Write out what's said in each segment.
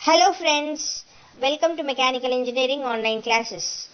Hello friends, welcome to Mechanical Engineering online classes.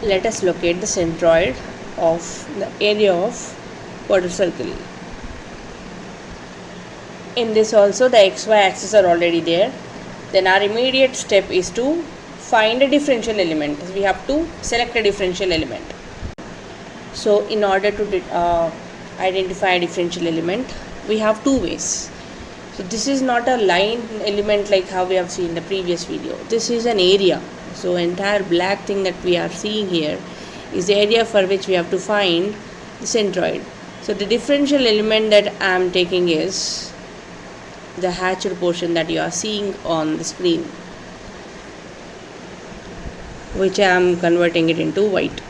Let us locate the centroid of the area of quarter circle. In this also the xy axis are already there. Then our immediate step is to find a differential element. We have to select a differential element. So in order to identify a differential element, we have two ways. So this is not a line element like how we have seen in the previous video. This is an area. So entire black thing that we are seeing here is the area for which we have to find the centroid. So the differential element that I am taking is the hatched portion that you are seeing on the screen, which I am converting it into white.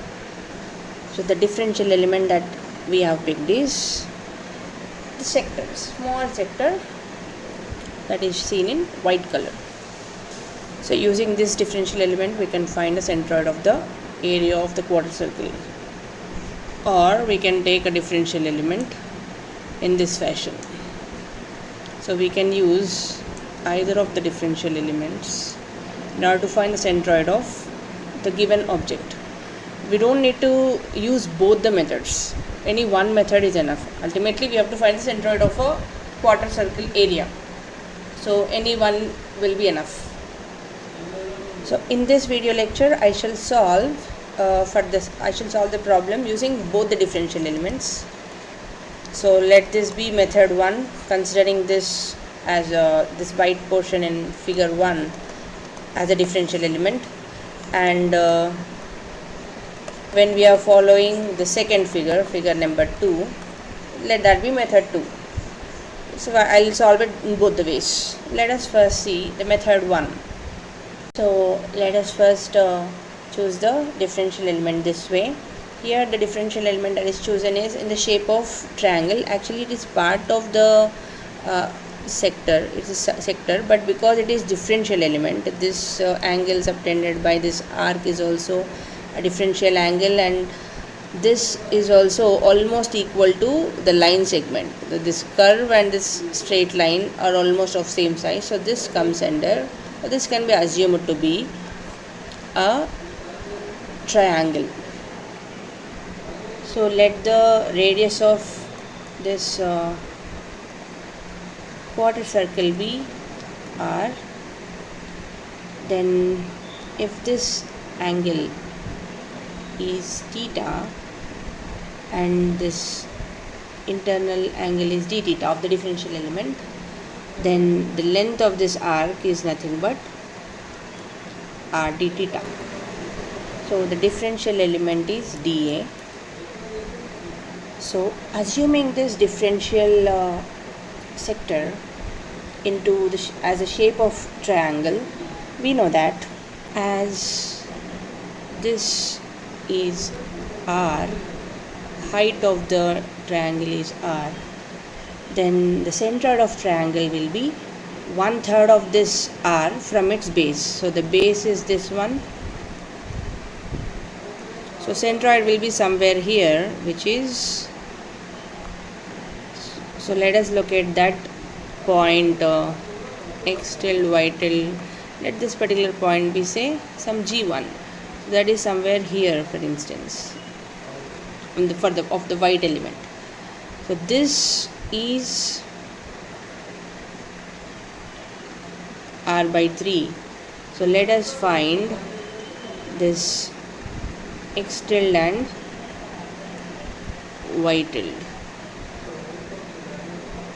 So the differential element that we have picked is the sector, small sector that is seen in white color. So using this differential element we can find the centroid of the area of the quarter circle, or we can take a differential element in this fashion. So we can use either of the differential elements in order to find the centroid of the given object. We don't need to use both the methods. Any one method is enough. Ultimately we have to find the centroid of a quarter circle area. So any one will be enough. So in this video lecture I shall solve the problem using both the differential elements. So let this be method 1, considering this as this white portion in figure 1 as a differential element, and when we are following the second figure number 2, let that be method 2. So I will solve it in both the ways. Let us first see the method 1. So let us first choose the differential element this way. Here the differential element that is chosen is in the shape of triangle. Actually it is part of the sector. It is a sector, but because it is differential element, this angle subtended by this arc is also a differential angle, and this is also almost equal to the line segment. This curve and this straight line are almost of same size, so this comes under, this can be assumed to be a triangle. So let the radius of this quarter circle be r. Then if this angle is theta and this internal angle is d theta of the differential element, then the length of this arc is nothing but r d theta. So the differential element is dA. So assuming this differential sector into as a shape of triangle, we know that as this is r, height of the triangle is r, then the centroid of triangle will be 1/3 of this r from its base. So the base is this one. So centroid will be somewhere here, which is, so let us locate that point x tilde y tilde. Let this particular point be, say, some g1. So that is somewhere here, for instance, of the white element. So this is r by 3. So let us find this x tilde and y tilde.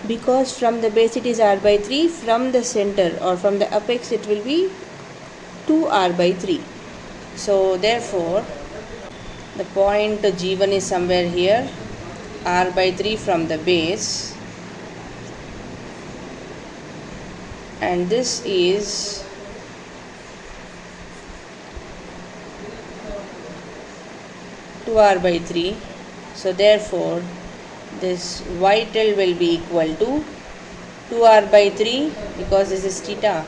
Because from the base it is r by 3, from the center or from the apex it will be 2r by 3. So therefore the point g1 is somewhere here, r by 3 from the base, and this is to r by 3. So therefore this y tilde will be equal to 2r by 3, because this is theta.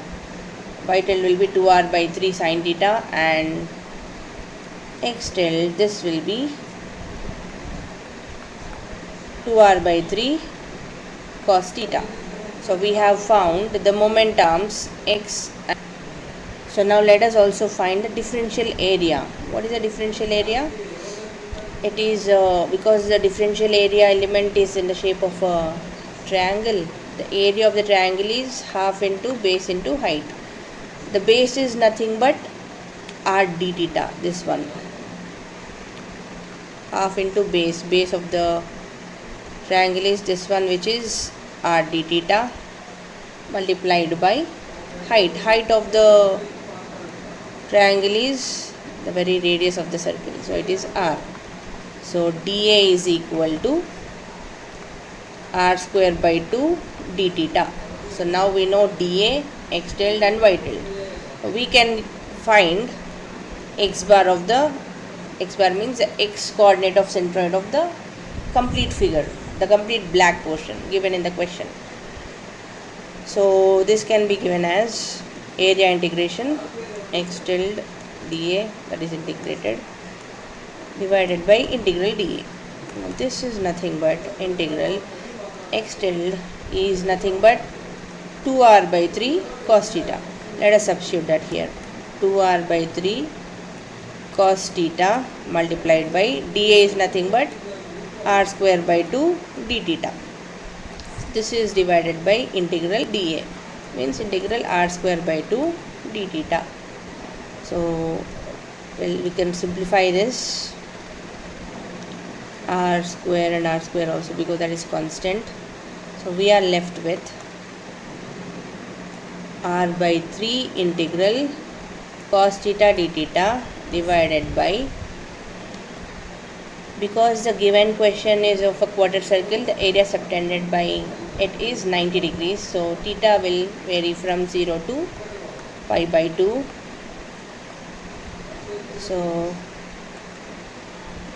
Y tilde will be 2r by 3 sin theta, and x tilde, this will be 2r by 3 cos theta. So we have found the momentums x So now let us also find the differential area. What is the differential area? It is because the differential area element is in the shape of a triangle. The area of the triangle is half into base into height. The base is nothing but r d theta, this one. Half into base of the triangle is this one, which is r d theta, multiplied by height of the triangle is the very radius of the circle, so it is r. So dA is equal to r square by 2 d theta. So now we know dA, x tilde and y tilde. We can find x bar means the x coordinate of centroid of the complete figure, the complete black portion given in the question. So this can be given as area integration x tilde dA, that is integrated, divided by integral dA. Now this is nothing but integral x tilde is nothing but 2r by 3 cos theta. Let us substitute that here. 2r by 3 cos theta multiplied by dA is nothing but r square by 2 d theta. This is divided by integral dA, means integral r square by 2 d theta. So we can simplify this r square and r square also, because that is constant. So we are left with r by 3 integral cos theta d theta divided by, because the given question is of a quarter circle, the area subtended by it is 90 degrees. So theta will vary from 0 to pi by 2. So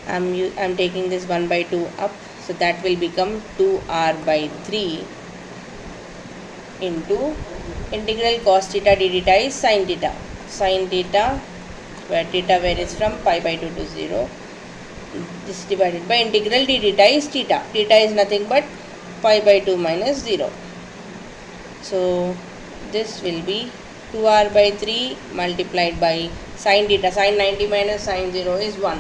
I'm taking this 1 by 2 up, so that will become 2r by 3 into integral cos theta d theta is sin theta, where theta varies from pi by 2 to 0. This divided by integral d theta is theta is nothing but pi by 2 minus 0. So this will be 2r by 3 multiplied by sin theta, sin 90 minus sin 0 is 1.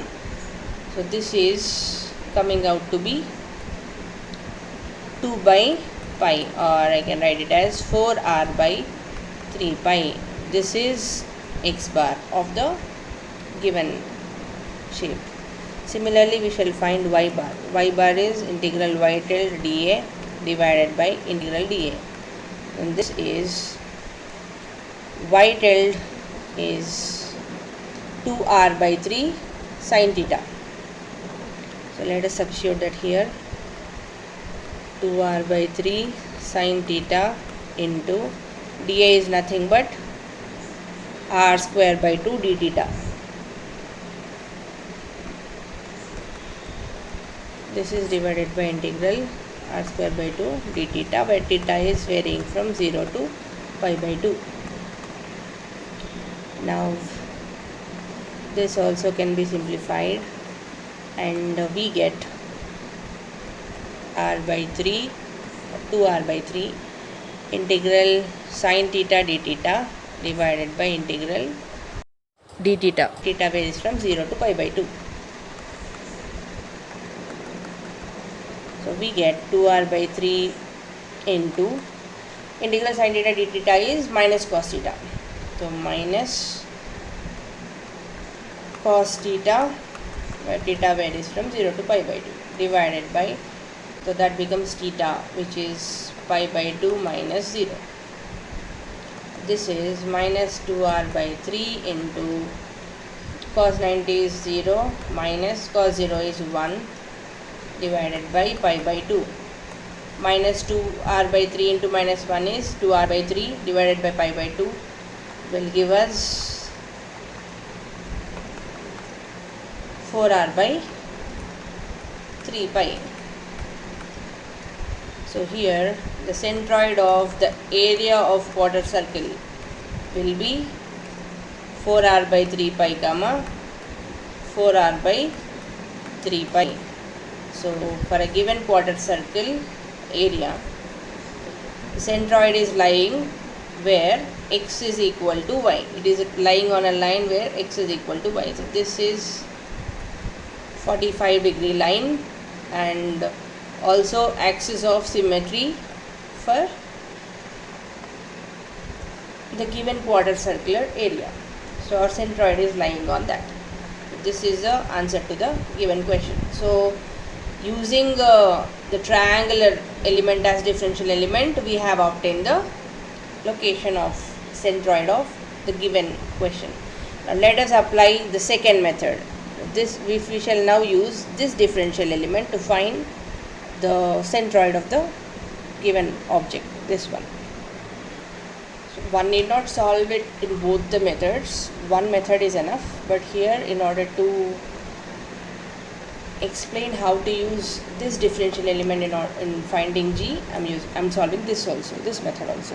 So this is coming out to be 2 by pi, or I can write it as 4r by 3 pi. This is x bar of the given shape. Similarly, we shall find y bar. Y bar is integral y tilde dA divided by integral dA, and this is y tilde is 2r by 3 sin theta. So let us substitute that here. 2r by 3 sin theta into dA is nothing but r square by 2 d theta. This is divided by integral r square by 2 d theta, where theta is varying from 0 to pi by 2. Now this also can be simplified, and we get r by 3, 2r by 3 integral sin theta d theta divided by integral d theta. Theta varies from 0 to pi by 2. So we get 2r by 3 into integral sin theta d theta is minus cos theta. So minus cos theta, where theta varies from 0 to pi by 2, divided by, so that becomes theta, which is pi by 2 minus 0. This is minus 2r by 3 into cos 90 is 0 minus cos 0 is 1 divided by pi by 2. Minus 2r by 3 into minus 1 is 2r by 3 divided by pi by 2 will give us 4r by 3 pi. So here the centroid of the area of quarter circle will be 4r by 3 pi comma 4r by 3 pi. So for a given quarter circle area, the centroid is lying where x is equal to y. It is lying on a line where x is equal to y. So this is 45-degree line and also axis of symmetry for the given quarter circular area. So our centroid is lying on that. This is the answer to the given question. So using the triangular element as differential element, we have obtained the location of centroid of the given question. Now let us apply the second method. We shall now use this differential element to find the centroid of the given object, this one. So one need not solve it in both the methods. One method is enough, but here in order to explain how to use this differential element in finding G, I'm solving this method also.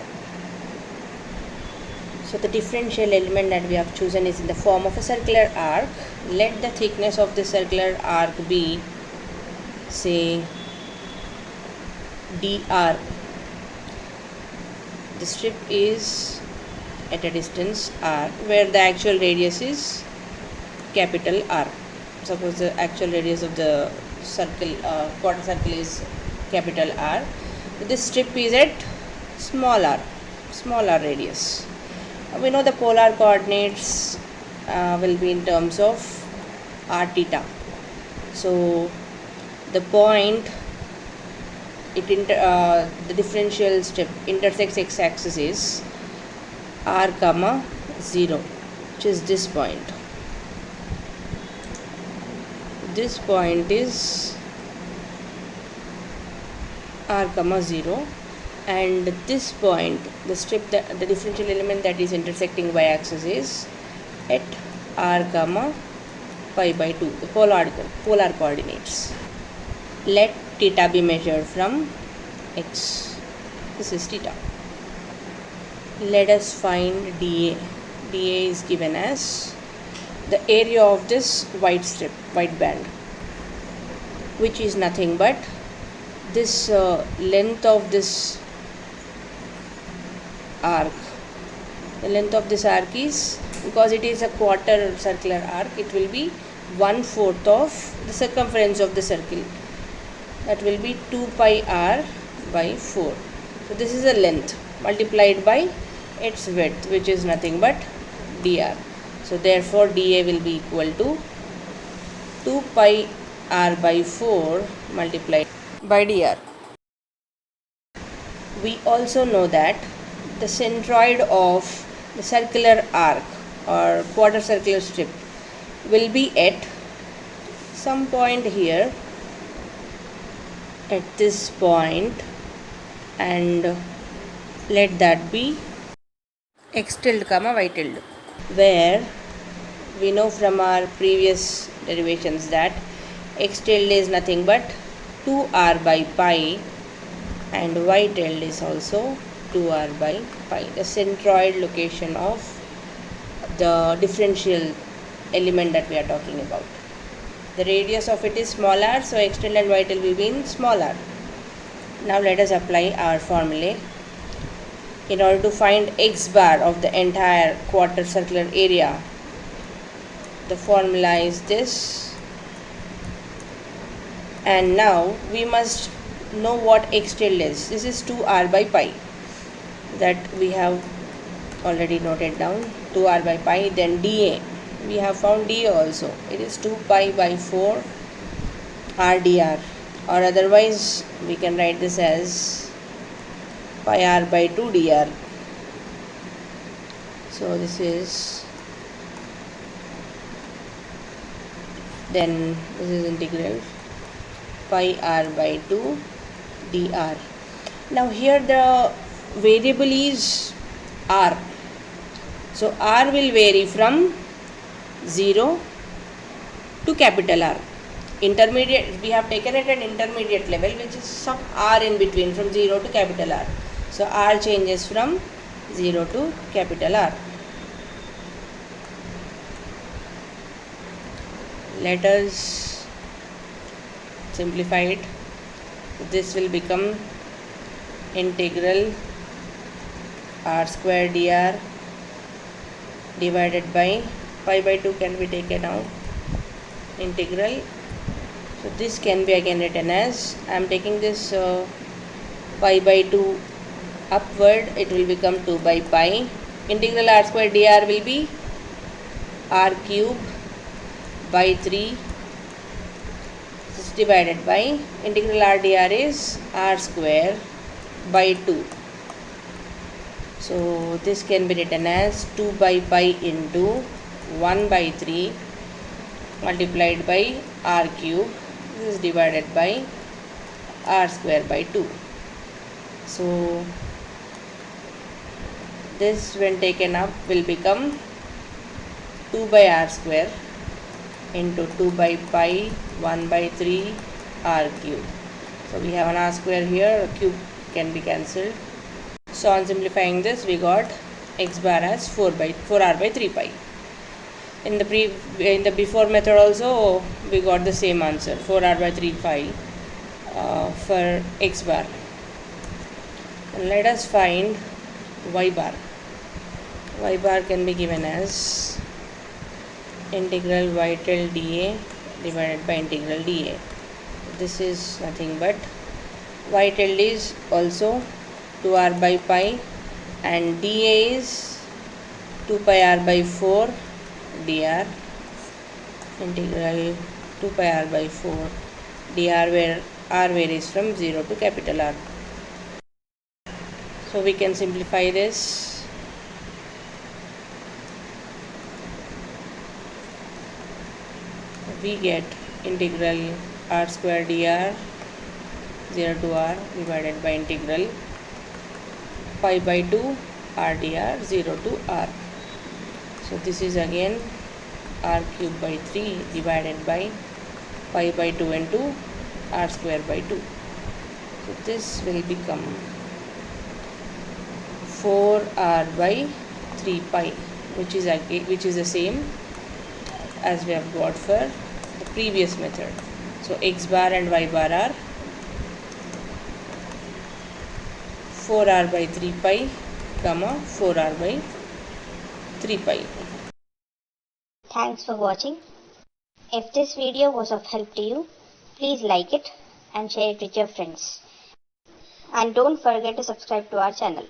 So the differential element that we have chosen is in the form of a circular arc. Let the thickness of the circular arc be, say, dr. The strip is at a distance r where the actual radius is capital R. Suppose the actual radius of the circle, quarter circle is capital R. This strip is at small r radius. We know the polar coordinates will be in terms of r theta. So the point the differential strip intersects x-axis is r comma 0, which is this point. This point is r comma 0, and this point, the strip, the differential element that is intersecting y-axis is at r comma pi by 2, the polar coordinates. Let theta be measured from x. This is theta. Let us find dA. dA is given as the area of this white strip, white band, which is nothing but this length of this arc. The length of this arc is, because it is a quarter circular arc, it will be 1/4 of the circumference of the circle. That will be 2 pi r by 4. So this is the length multiplied by its width, which is nothing but dr. So therefore dA will be equal to 2 pi r by 4 multiplied by dr. We also know that the centroid of the circular arc or quarter circular strip will be at some point here, at this point, and let that be x tilde comma y tilde, where we know from our previous derivations that x tilde is nothing but 2r by pi and y tilde is also 2r by pi, the centroid location of the differential element that we are talking about. The radius of it is small r, so x tilde and y tilde will be in small r. Now let us apply our formulae. In order to find x bar of the entire quarter circular area, the formula is this, and now we must know what x tilde is. This is 2r by pi, that we have already noted down, 2r by pi. Then dA, we have found dA also, it is 2 pi by 4 r dr, or otherwise we can write this as pi r by 2 dr. So this is, then this is integral pi r by 2 dr. Now here the variable is r, so r will vary from 0 to capital R. Intermediate, we have taken it at intermediate level, which is some r in between from 0 to capital R. So r changes from 0 to capital R. Let us simplify it. This will become integral r square dr divided by pi by 2 can be taken out, integral. So this can be again written as, I am taking this pi by 2 upward, it will become 2 by pi. Integral r square dr will be r cube by 3. This is divided by integral r dr is r square by 2. So this can be written as 2 by pi into 1 by 3 multiplied by r cube. This is divided by r square by 2. So this when taken up will become 2 by r square into 2 by pi 1 by 3 r cube. So we have an r square here, a cube can be cancelled. So on simplifying this, we got x bar as 4r by 3 pi. In the before method also we got the same answer, 4r by 3 pi for x bar. And let us find y bar. Y bar can be given as integral y tilde dA divided by integral dA. This is nothing but y tilde is also 2r by pi and dA is 2 pi r by 4 dr, integral 2 pi r by 4 dr, where r varies from 0 to capital R. So we can simplify this. We get integral r square dr 0 to r divided by integral pi by 2 r dr 0 to r. So this is again r cube by 3 divided by pi by 2 into r square by 2. So this will become 4r by 3 pi, which is the same as we have got for the previous method. So x bar and y bar are 4r by 3 pi, 4r by 3 pi. Thanks for watching. If this video was of help to you, please like it and share it with your friends. And don't forget to subscribe to our channel.